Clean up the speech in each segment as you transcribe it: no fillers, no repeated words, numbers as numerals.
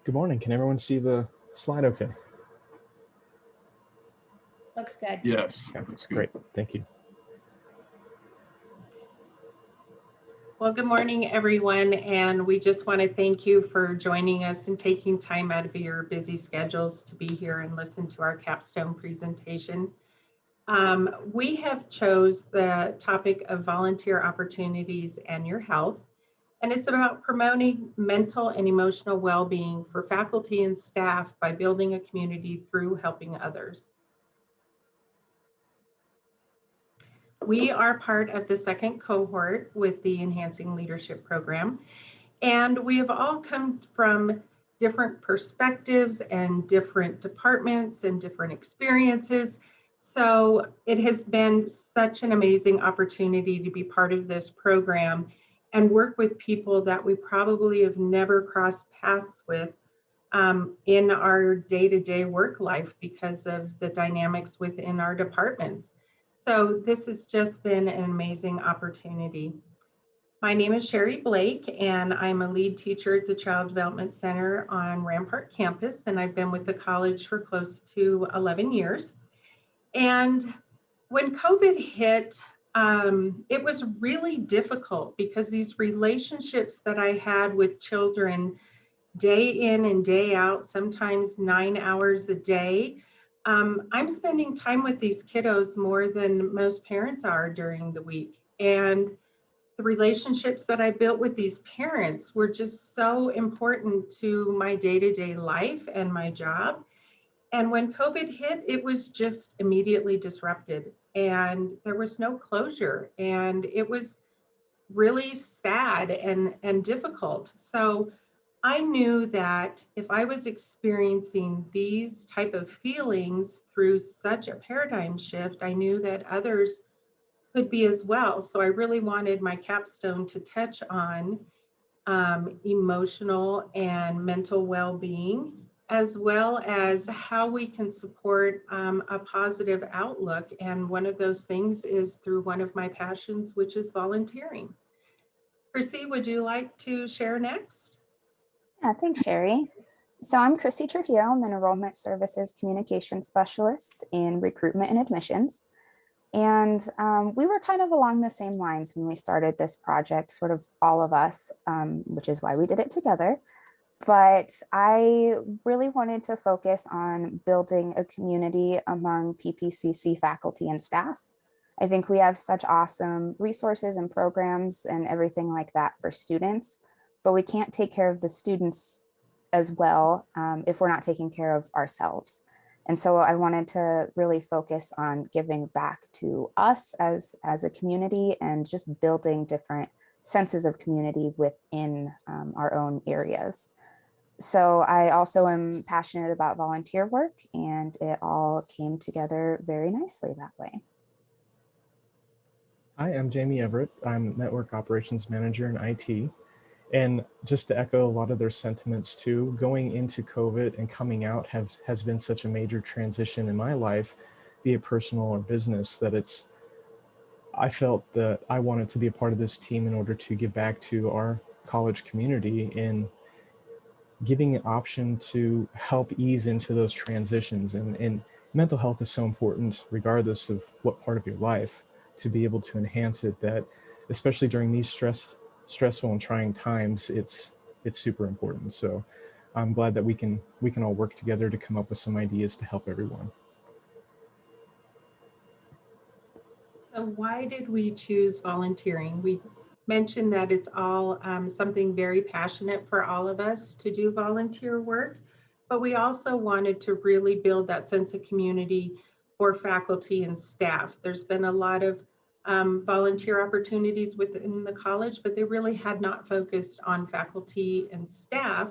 Good morning. Can everyone see the slide okay? Looks good. Yes, Okay, looks good. great. Thank you. Well, good morning, everyone. And we just want to thank you for joining us and taking time out of your busy schedules to be here and listen to our capstone presentation. We have chose the topic of volunteer opportunities and your health. And it's about promoting mental and emotional well-being for faculty and staff by building a community through helping others. We are part of the second cohort with the Enhancing Leadership Program, and we have all come from different perspectives and different departments and different experiences. So it has been such an amazing opportunity to be part of this program and work with people that we probably have never crossed paths with in our day-to-day work life because of the dynamics within our departments. So this has just been an amazing opportunity. My name is Shari Blake, and I'm a lead teacher at the Child Development Center on Rampart campus, and I've been with the college for close to 11 years. And when COVID hit, it was really difficult because these relationships that I had with children day in and day out, sometimes 9 hours a day, I'm spending time with these kiddos more than most parents are during the week. And the relationships that I built with these parents were just so important to my day-to-day life and my job. And when COVID hit, it was just immediately disrupted and there was no closure. And it was really sad and difficult. So I knew that if I was experiencing these type of feelings through such a paradigm shift, I knew that others could be as well. So I really wanted my capstone to touch on emotional and mental well-being, as well as how we can support a positive outlook. And one of those things is through one of my passions, which is volunteering. Krissy, would you like to share next? Yeah, thanks, Shari. So I'm Krissy Trujillo. I'm an Enrollment Services Communication Specialist in Recruitment and Admissions. And we were kind of along the same lines when we started this project, sort of all of us, which is why we did it together. But I really wanted to focus on building a community among PPCC faculty and staff. I think we have such awesome resources and programs and everything like that for students, but we can't take care of the students as well if we're not taking care of ourselves. And so I wanted to really focus on giving back to us as a community and just building different senses of community within our own areas. So I also am passionate about volunteer work, and it all came together very nicely that way. Hi, I'm Jami Everett. I'm Network Operations Manager in IT. And just to echo a lot of their sentiments too, going into COVID and coming out has been such a major transition in my life, be it personal or business, that I felt that I wanted to be a part of this team in order to give back to our college community and giving an option to help ease into those transitions. And mental health is so important regardless of what part of your life, to be able to enhance it, that especially during these stressful and trying times, it's super important. So I'm glad that we can all work together to come up with some ideas to help everyone. So why did we choose volunteering? We mentioned that it's all something very passionate for all of us to do volunteer work, but we also wanted to really build that sense of community for faculty and staff. There's been a lot of volunteer opportunities within the college, but they really had not focused on faculty and staff.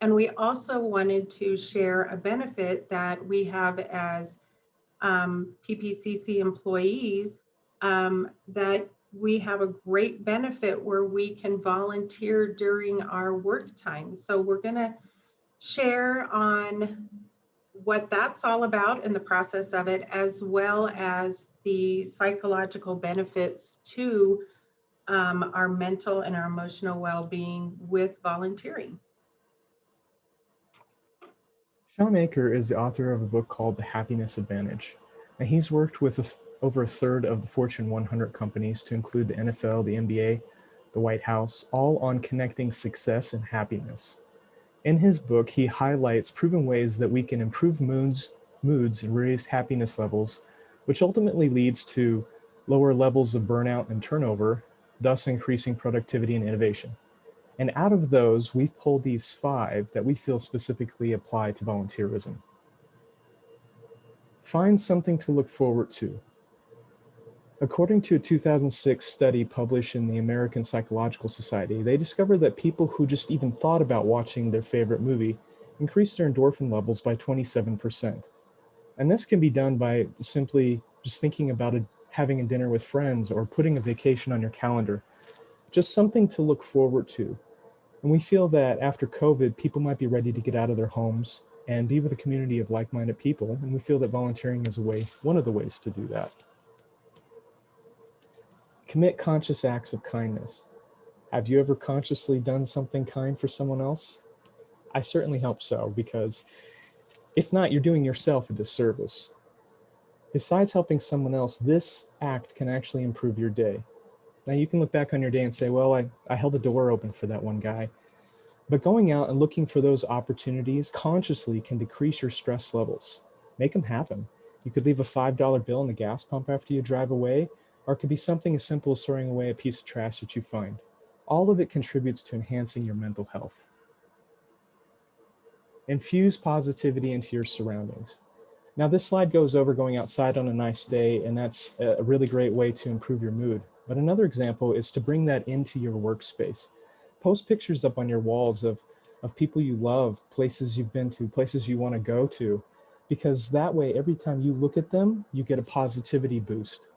And we also wanted to share a benefit that we have as PPCC employees, that we have a great benefit where we can volunteer during our work time. So we're going to share on what that's all about and the process of it, as well as the psychological benefits to our mental and our emotional well-being with volunteering. Sean Aker is the author of a book called The Happiness Advantage. And he's worked with over a third of the Fortune 100 companies, to include the NFL, the NBA, the White House, all on connecting success and happiness. In his book, he highlights proven ways that we can improve moods and raise happiness levels, which ultimately leads to lower levels of burnout and turnover, thus increasing productivity and innovation. And out of those, we've pulled these 5 that we feel specifically apply to volunteerism. Find something to look forward to. According to a 2006 study published in the American Psychological Society, they discovered that people who just even thought about watching their favorite movie increased their endorphin levels by 27%. And this can be done by simply just thinking about having a dinner with friends or putting a vacation on your calendar. Just something to look forward to. And we feel that after COVID, people might be ready to get out of their homes and be with a community of like-minded people. And we feel that volunteering is one of the ways to do that. Commit conscious acts of kindness. Have you ever consciously done something kind for someone else? I certainly hope so, because if not, you're doing yourself a disservice. Besides helping someone else, this act can actually improve your day. Now you can look back on your day and say, well, I held the door open for that one guy. But going out and looking for those opportunities consciously can decrease your stress levels. Make them happen. You could leave a $5 bill in the gas pump after you drive away, or it could be something as simple as throwing away a piece of trash that you find. All of it contributes to enhancing your mental health. Infuse positivity into your surroundings. Now this slide goes over going outside on a nice day, and that's a really great way to improve your mood. But another example is to bring that into your workspace. Post pictures up on your walls of people you love, places you've been to, places you want to go to, because that way, every time you look at them, you get a positivity boost.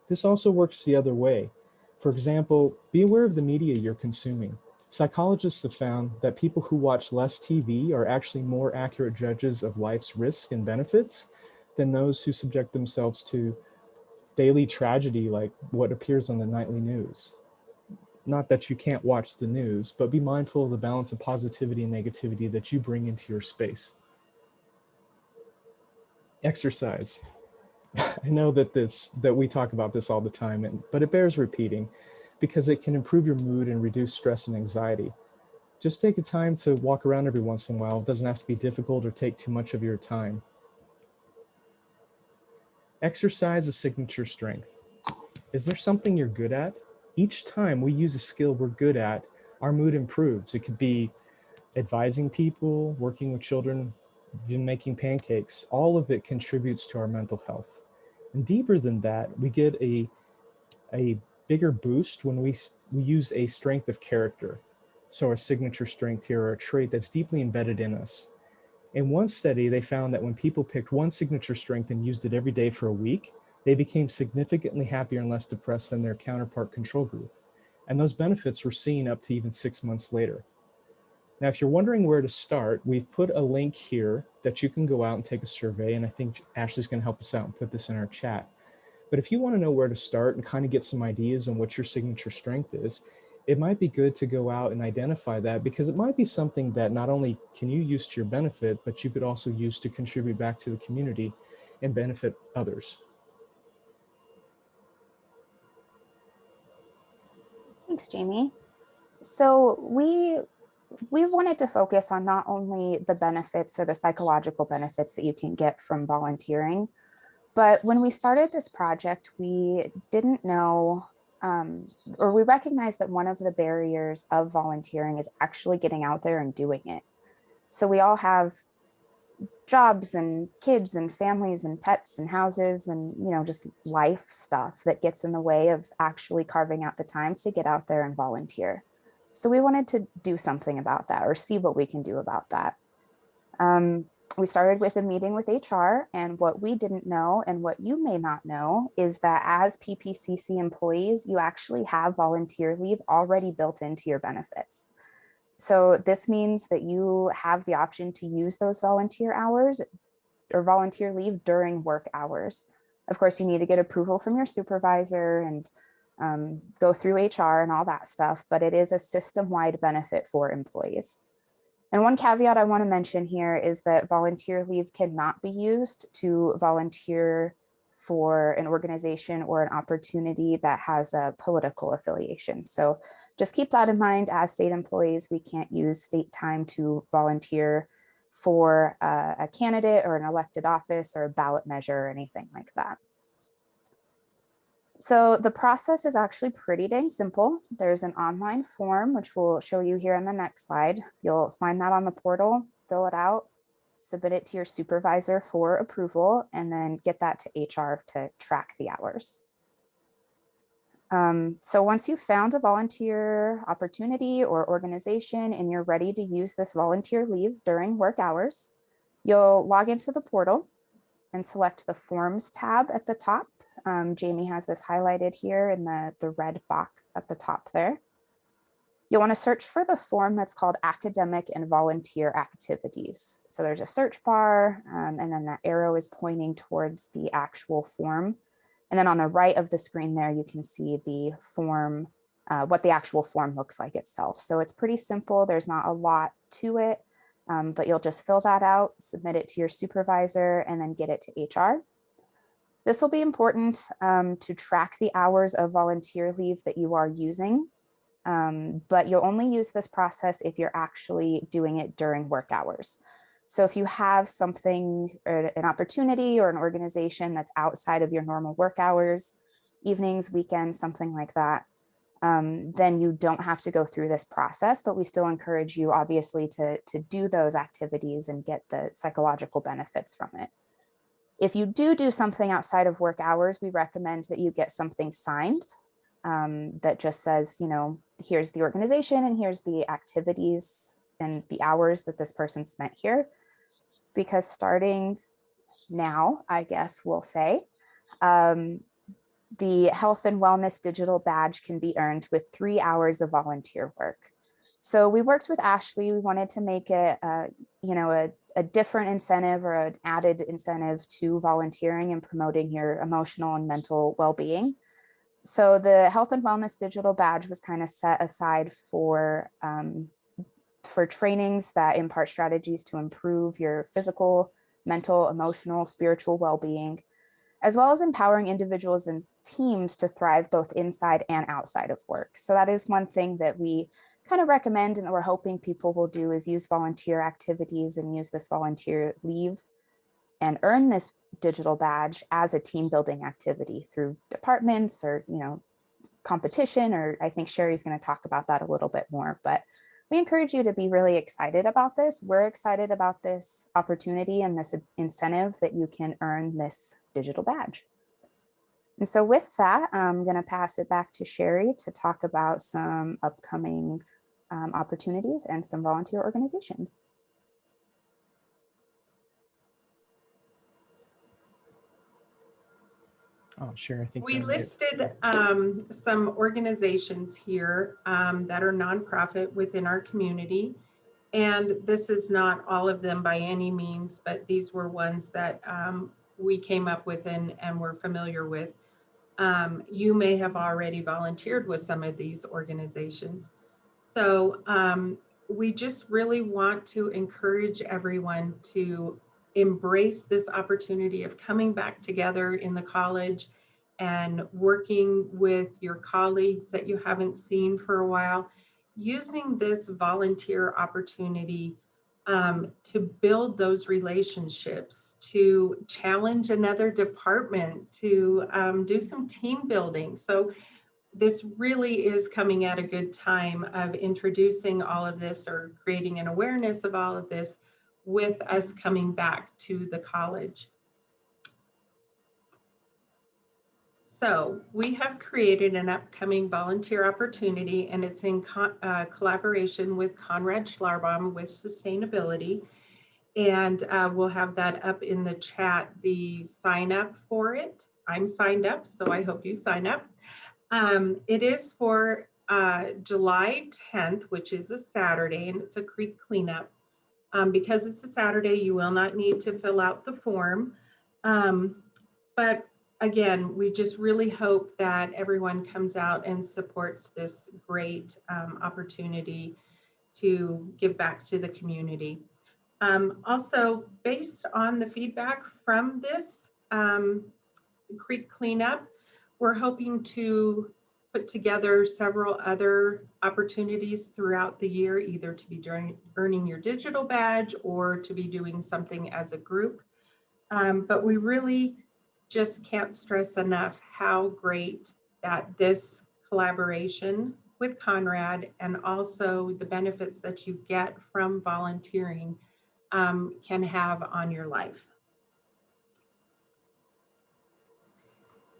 This also works the other way. For example, be aware of the media you're consuming. Psychologists have found that people who watch less TV are actually more accurate judges of life's risks and benefits than those who subject themselves to daily tragedy like what appears on the nightly news. Not that you can't watch the news, but be mindful of the balance of positivity and negativity that you bring into your space. Exercise. I know that we talk about this all the time, but it bears repeating because it can improve your mood and reduce stress and anxiety. Just take the time to walk around every once in a while. It doesn't have to be difficult or take too much of your time. Exercise a signature strength. Is there something you're good at? Each time we use a skill we're good at, our mood improves. It could be advising people, working with children, even making pancakes. All of it contributes to our mental health. And deeper than that, we get a bigger boost when we use a strength of character. So our signature strength here, or a trait that's deeply embedded in us. In one study, they found that when people picked one signature strength and used it every day for a week, they became significantly happier and less depressed than their counterpart control group. And those benefits were seen up to even 6 months later. Now, if you're wondering where to start, we've put a link here that you can go out and take a survey. And I think Ashley's going to help us out and put this in our chat. But if you want to know where to start and kind of get some ideas on what your signature strength is, it might be good to go out and identify that, because it might be something that not only can you use to your benefit, but you could also use to contribute back to the community and benefit others. Thanks, Jamie. So we wanted to focus on not only the benefits or the psychological benefits that you can get from volunteering, but when we started this project, we didn't know, or we recognized that one of the barriers of volunteering is actually getting out there and doing it. So we all have jobs and kids and families and pets and houses and, just life stuff that gets in the way of actually carving out the time to get out there and volunteer. So we wanted to do something about that, or see what we can do about that. We started with a meeting with HR, and what we didn't know and what you may not know is that as PPCC employees, you actually have volunteer leave already built into your benefits. So this means that you have the option to use those volunteer hours or volunteer leave during work hours. Of course, you need to get approval from your supervisor and go through HR and all that stuff, but it is a system-wide benefit for employees. And one caveat I want to mention here is that volunteer leave cannot be used to volunteer for an organization or an opportunity that has a political affiliation. So just keep that in mind. As state employees, we can't use state time to volunteer for a candidate or an elected office or a ballot measure or anything like that. So the process is actually pretty dang simple. There's an online form, which we'll show you here on the next slide. You'll find that on the portal, fill it out, submit it to your supervisor for approval, and then get that to HR to track the hours. So once you've found a volunteer opportunity or organization and you're ready to use this volunteer leave during work hours, you'll log into the portal and select the Forms tab at the top. Jami has this highlighted here in the red box at the top there. You'll want to search for the form that's called Academic and Volunteer Activities. So there's a search bar, and then that arrow is pointing towards the actual form. And then on the right of the screen there, you can see the form, what the actual form looks like itself. So it's pretty simple. There's not a lot to it, but you'll just fill that out, submit it to your supervisor, and then get it to HR. This will be important to track the hours of volunteer leave that you are using, but you'll only use this process if you're actually doing it during work hours. So if you have something, or an opportunity or an organization that's outside of your normal work hours, evenings, weekends, something like that, then you don't have to go through this process, but we still encourage you obviously to do those activities and get the psychological benefits from it. If you do something outside of work hours, we recommend that you get something signed that just says, you know, here's the organization and here's the activities and the hours that this person spent here. Because starting now, I guess we'll say, the health and wellness digital badge can be earned with 3 hours of volunteer work. So we worked with Ashley. We wanted to make it, you know, a different incentive or an added incentive to volunteering and promoting your emotional and mental well-being. So the health and wellness digital badge was kind of set aside for trainings that impart strategies to improve your physical, mental, emotional, spiritual well-being, as well as empowering individuals and teams to thrive both inside and outside of work. So that is one thing that we kind of recommend and we're hoping people will do, is use volunteer activities and use this volunteer leave and earn this digital badge as a team building activity through departments or, you know, competition, or I think Shari's going to talk about that a little bit more, but we encourage you to be really excited about this. We're excited about this opportunity and this incentive that you can earn this digital badge. And so with that, I'm going to pass it back to Shari to talk about some upcoming opportunities and some volunteer organizations. Oh, sure. I think we listed some organizations here that are nonprofit within our community. And this is not all of them by any means, but these were ones that we came up with and were familiar with. You may have already volunteered with some of these organizations. So we just really want to encourage everyone to embrace this opportunity of coming back together in the college and working with your colleagues that you haven't seen for a while, using this volunteer opportunity to build those relationships, to challenge another department, to do some team building. So this really is coming at a good time of introducing all of this or creating an awareness of all of this with us coming back to the college. So we have created an upcoming volunteer opportunity, and it's in collaboration with Conrad Schlarbaum with Sustainability. And we'll have that up in the chat, the sign up for it. I'm signed up, so I hope you sign up. It is for July 10th, which is a Saturday, and it's a creek cleanup. Because it's a Saturday, you will not need to fill out the form. But again, we just really hope that everyone comes out and supports this great opportunity to give back to the community. Also, based on the feedback from this creek cleanup, we're hoping to put together several other opportunities throughout the year, either to be earning your digital badge or to be doing something as a group. But we really just can't stress enough how great that this collaboration with Conrad and also the benefits that you get from volunteering can have on your life.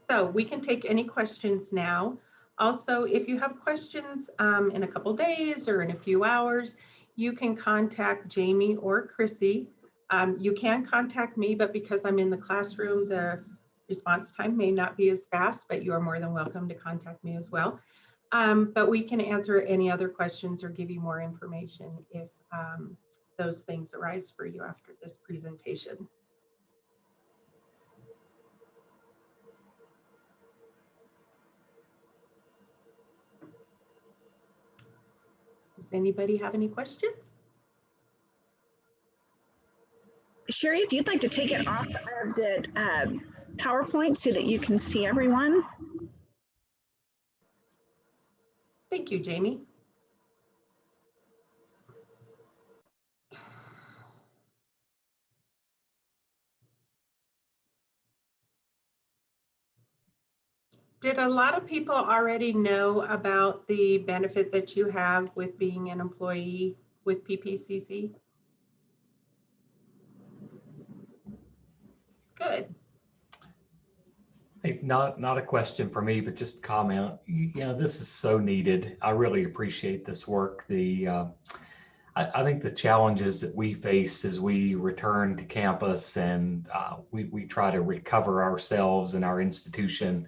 So we can take any questions now. Also, if you have questions in a couple days or in a few hours, you can contact Jami or Krissy. You can contact me, but because I'm in the classroom, the response time may not be as fast, but you are more than welcome to contact me as well. But we can answer any other questions or give you more information if those things arise for you after this presentation. Does anybody have any questions? Shari, if you'd like to take it off of the PowerPoint so that you can see everyone. Thank you, Jami. Did a lot of people already know about the benefit that you have with being an employee with PPCC? Good. Hey, not a question for me, but just a comment. You know, this is so needed. I really appreciate this work. I think the challenges that we face as we return to campus and we try to recover ourselves and our institution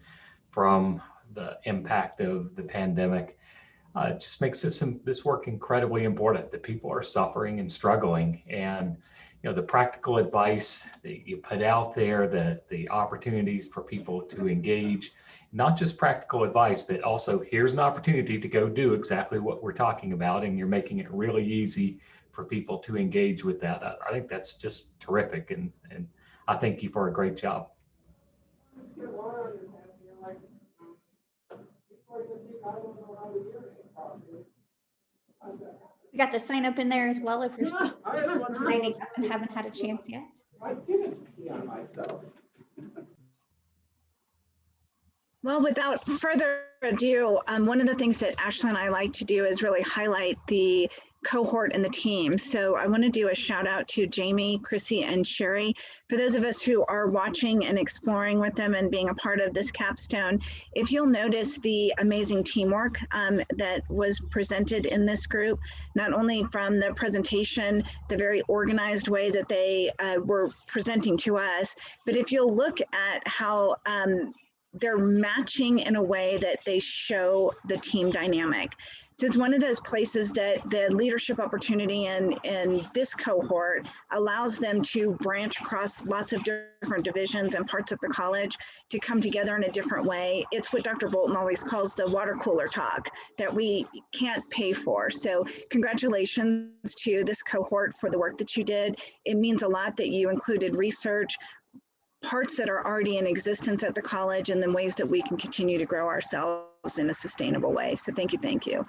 from the impact of the pandemic, it just makes this work incredibly important. That people are suffering and struggling, and you know, the practical advice that you put out there, the opportunities for people to engage, not just practical advice, but also here's an opportunity to go do exactly what we're talking about, and you're making it really easy for people to engage with that. I think that's just terrific, and I thank you for a great job. We got the sign up in there as well if you're still signing up and haven't had a chance yet. I didn't pee on myself. Well, without further ado, one of the things that Ashley and I like to do is really highlight the cohort and the team. So I want to do a shout out to Jami, Krissy, and Shari. For those of us who are watching and exploring with them and being a part of this capstone, if you'll notice the amazing teamwork that was presented in this group, not only from the presentation, the very organized way that they were presenting to us, but if you'll look at how they're matching in a way that they show the team dynamic. So it's one of those places that the leadership opportunity in this cohort allows them to branch across lots of different divisions and parts of the college to come together in a different way. It's what Dr. Bolton always calls the water cooler talk that we can't pay for. So congratulations to this cohort for the work that you did. It means a lot that you included research, parts that are already in existence at the college, and then ways that we can continue to grow ourselves in a sustainable way. So thank you, thank you.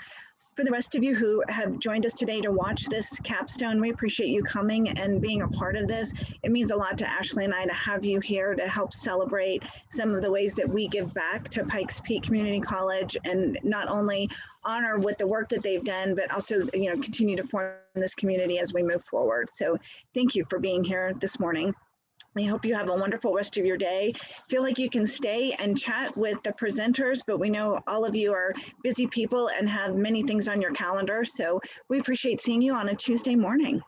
For the rest of you who have joined us today to watch this capstone, we appreciate you coming and being a part of this. It means a lot to Ashley and I to have you here to help celebrate some of the ways that we give back to Pikes Peak Community College, and not only honor with the work that they've done, but also, you know, continue to form this community as we move forward. So thank you for being here this morning. We hope you have a wonderful rest of your day. Feel like you can stay and chat with the presenters, but we know all of you are busy people and have many things on your calendar. So we appreciate seeing you on a Tuesday morning.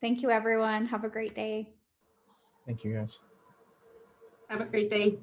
Thank you, everyone. Have a great day. Thank you, guys. Have a great day.